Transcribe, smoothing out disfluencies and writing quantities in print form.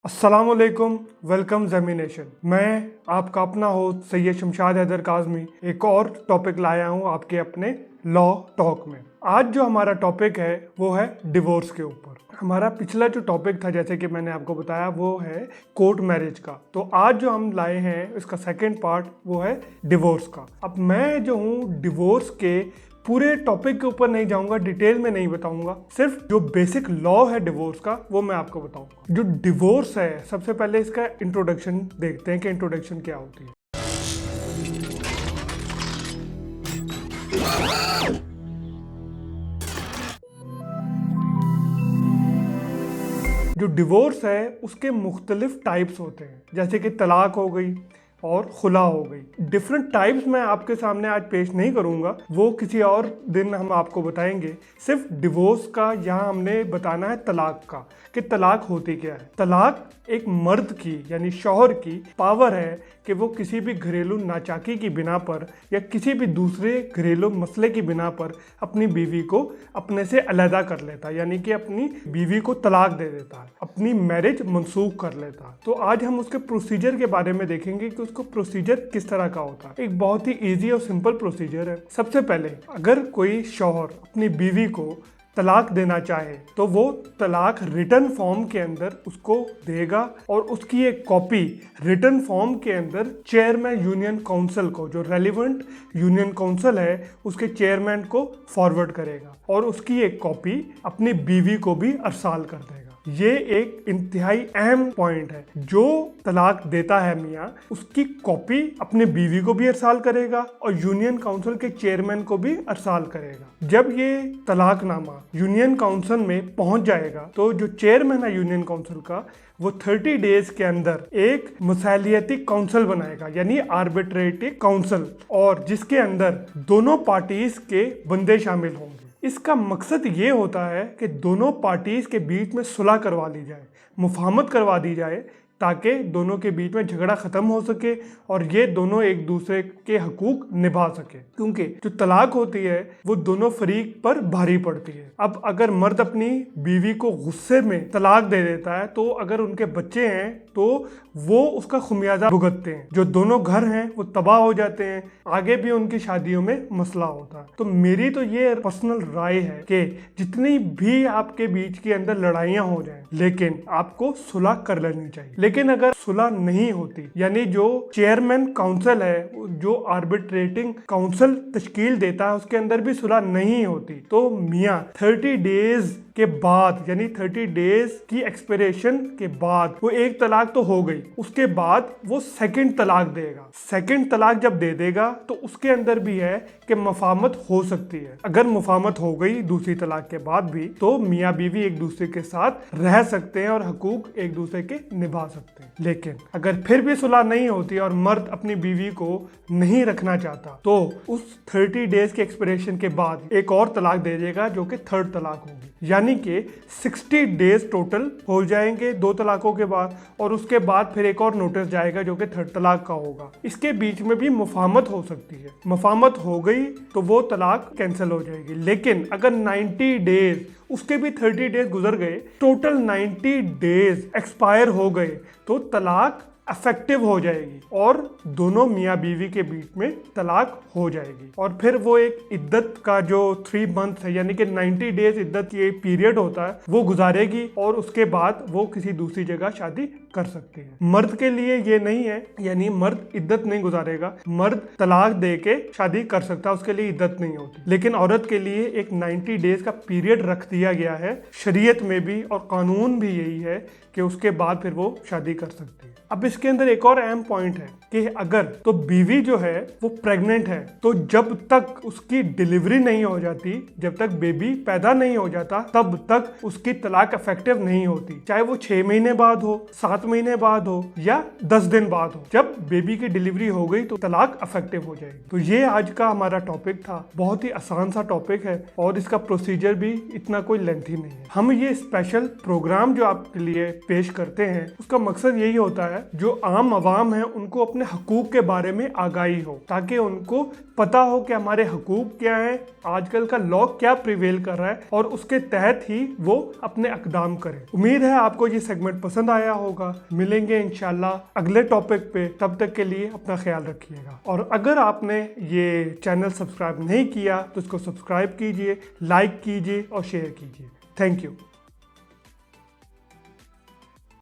अस्सलामुअलैकुम, वेलकम ज़मीनेशन। मैं आपका अपना होस्ट सैयद शमशाद हैदर काज़मी एक और टॉपिक लाया हूँ आपके अपने लॉ टॉक में। आज जो हमारा टॉपिक है वो है डिवोर्स के ऊपर। हमारा पिछला जो टॉपिक था, जैसे कि मैंने आपको बताया, वो है कोर्ट मैरिज का। तो आज जो हम लाए हैं इसका सेकेंड पार्ट वो है डिवोर्स का। अब मैं जो हूँ डिवोर्स के पूरे टॉपिक के ऊपर नहीं जाऊंगा, डिटेल में नहीं बताऊंगा, सिर्फ जो बेसिक लॉ है डिवोर्स का वो मैं आपको बताऊंगा। जो डिवोर्स है, सबसे पहले इसका इंट्रोडक्शन देखते हैं कि इंट्रोडक्शन क्या होती है। जो डिवोर्स है उसके मुख्तलिफ टाइप्स होते हैं, जैसे कि तलाक हो गई और खुला हो गई। डिफरेंट टाइप्स मैं आपके सामने आज पेश नहीं करूंगा, वो किसी और दिन हम आपको बताएंगे। सिर्फ डिवोर्स का यहाँ हमने बताना है तलाक का, कि तलाक होती क्या है। तलाक एक मर्द की यानी शौहर की पावर है कि वो किसी भी घरेलू नाचाकी की बिना पर या किसी भी दूसरे घरेलू मसले की बिना पर अपनी बीवी को अपने से अलहदा कर लेता है, यानी कि अपनी बीवी को तलाक दे देता है, अपनी मैरिज मनसूख कर लेता है। तो आज हम उसके प्रोसीजर के बारे में देखेंगे कि उसको प्रोसीजर किस तरह का होता है। एक बहुत ही ईजी और सिंपल प्रोसीजर है। सबसे पहले अगर कोई शौहर अपनी बीवी को तलाक देना चाहे तो वो तलाक रिटर्न फॉर्म के अंदर उसको देगा और उसकी एक कॉपी रिटर्न फॉर्म के अंदर चेयरमैन यूनियन काउंसिल को, जो रेलिवेंट यूनियन काउंसिल है, उसके चेयरमैन को फॉरवर्ड करेगा और उसकी एक कॉपी अपनी बीवी को भी अरसाल कर देगा। ये एक इंतहाई अहम पॉइंट है। जो तलाक देता है मियाँ, उसकी कॉपी अपने बीवी को भी अरसाल करेगा और यूनियन काउंसिल के चेयरमैन को भी अरसाल करेगा। जब ये तलाकनामा यूनियन काउंसिल में पहुंच जाएगा तो जो चेयरमैन है यूनियन काउंसिल का, वो 30 डेज के अंदर एक मसालियती काउंसिल बनाएगा, यानी आर्बिट्रेटिव काउंसिल, और जिसके अंदर दोनों पार्टीज के बंदे शामिल होंगे। इसका मकसद ये होता है कि दोनों पार्टीज के बीच में सुलह करवा ली जाए, मुफाहमत करवा दी जाए, ताकि दोनों के बीच में झगड़ा ख़त्म हो सके और ये दोनों एक दूसरे के हकूक निभा सके। क्योंकि जो तलाक होती है वो दोनों फरीक पर भारी पड़ती है। अब अगर मर्द अपनी बीवी को गुस्से में तलाक दे देता है तो अगर उनके बच्चे हैं तो वो उसका खुमियाजा भुगतते हैं। जो दोनों घर हैं वो तबाह हो जाते हैं, आगे भी उनकी शादियों में मसला होता है। तो मेरी तो ये पर्सनल राय है कि जितनी भी आपके बीच के अंदर लड़ाइयाँ हो जाएं, लेकिन आपको सुलह कर लेनी चाहिए। लेकिन अगर सुलह नहीं होती, यानी जो चेयरमैन काउंसिल है, जो आर्बिट्रेटिंग काउंसिल तश्कील देता है, उसके अंदर भी सुलह नहीं होती, तो मियाँ 30 डेज के बाद, यानी 30 डेज की एक्सपिरेशन के बाद, वो एक तलाक तो हो गई, उसके बाद वो सेकंड तलाक देगा। सेकंड तलाक जब दे देगा तो उसके अंदर भी है कि मुफाहमत हो सकती है। अगर मुफाहमत हो गई दूसरी तलाक के बाद भी, तो मियाँ बीवी एक दूसरे के साथ रह सकते हैं और हकूक एक दूसरे के निभा सकते हैं। लेकिन अगर फिर भी सुलह नहीं होती और मर्द अपनी बीवी को नहीं रखना चाहता, तो उस 30 डेज के एक्सपिरेशन के बाद एक और तलाक दे देगा, जो कि थर्ड तलाक होगी। यानी कि 60 डेज टोटल हो जाएंगे दो तलाकों के बाद, और उसके बाद फिर एक और नोटिस जाएगा जो कि थर्ड तलाक का होगा। इसके बीच में भी मुफाहमत हो सकती है। मुफाहमत हो गई तो वो तलाक कैंसिल हो जाएगी। लेकिन अगर 90 डेज, उसके भी 30 डेज गुजर गए, टोटल 90 डेज एक्सपायर हो गए, तो तलाक इफेक्टिव हो जाएगी और दोनों मियाँ बीवी के बीच में तलाक हो जाएगी। और फिर वो एक इद्दत का जो 3 मंथ है, यानी कि 90 डेज इद्दत ये पीरियड होता है, वो गुजारेगी और उसके बाद वो किसी दूसरी जगह शादी कर सकती है। मर्द के लिए ये नहीं है, यानी मर्द इद्दत नहीं गुजारेगा, मर्द तलाक दे के शादी कर सकता है, उसके लिए इद्दत नहीं होती। लेकिन औरत के लिए एक 90 डेज का पीरियड रख दिया गया है शरीयत में भी, और कानून भी यही है कि उसके बाद फिर वो शादी कर सकती है। अब इसके अंदर एक और अहम पॉइंट है कि अगर तो बीवी जो है वो प्रेग्नेंट है, तो जब तक उसकी डिलीवरी नहीं हो जाती, जब तक बेबी पैदा नहीं हो जाता, तब तक उसकी तलाक इफेक्टिव नहीं होती। चाहे वो 6 महीने बाद हो, 7 महीने बाद हो या 10 दिन बाद हो, जब बेबी की डिलीवरी हो गई तो तलाक इफेक्टिव हो जाएगी। तो ये आज का हमारा टॉपिक था। बहुत ही आसान सा टॉपिक है और इसका प्रोसीजर भी इतना कोई लेंथी नहीं है। हम ये स्पेशल प्रोग्राम जो आपके लिए पेश करते हैं, उसका मकसद यही होता है, जो जो आम आवाम है उनको अपने हकूक के बारे में आगाही हो, ताकि उनको पता हो कि हमारे हकूक क्या हैं, आजकल का लॉ क्या प्रिवेल कर रहा है और उसके तहत ही वो अपने इक़दाम करें। उम्मीद है आपको ये सेगमेंट पसंद आया होगा। मिलेंगे इंशाल्लाह अगले टॉपिक पे, तब तक के लिए अपना ख्याल रखिएगा। और अगर आपने ये चैनल सब्सक्राइब नहीं किया तो इसको सब्सक्राइब कीजिए, लाइक कीजिए और शेयर कीजिए। Thank you.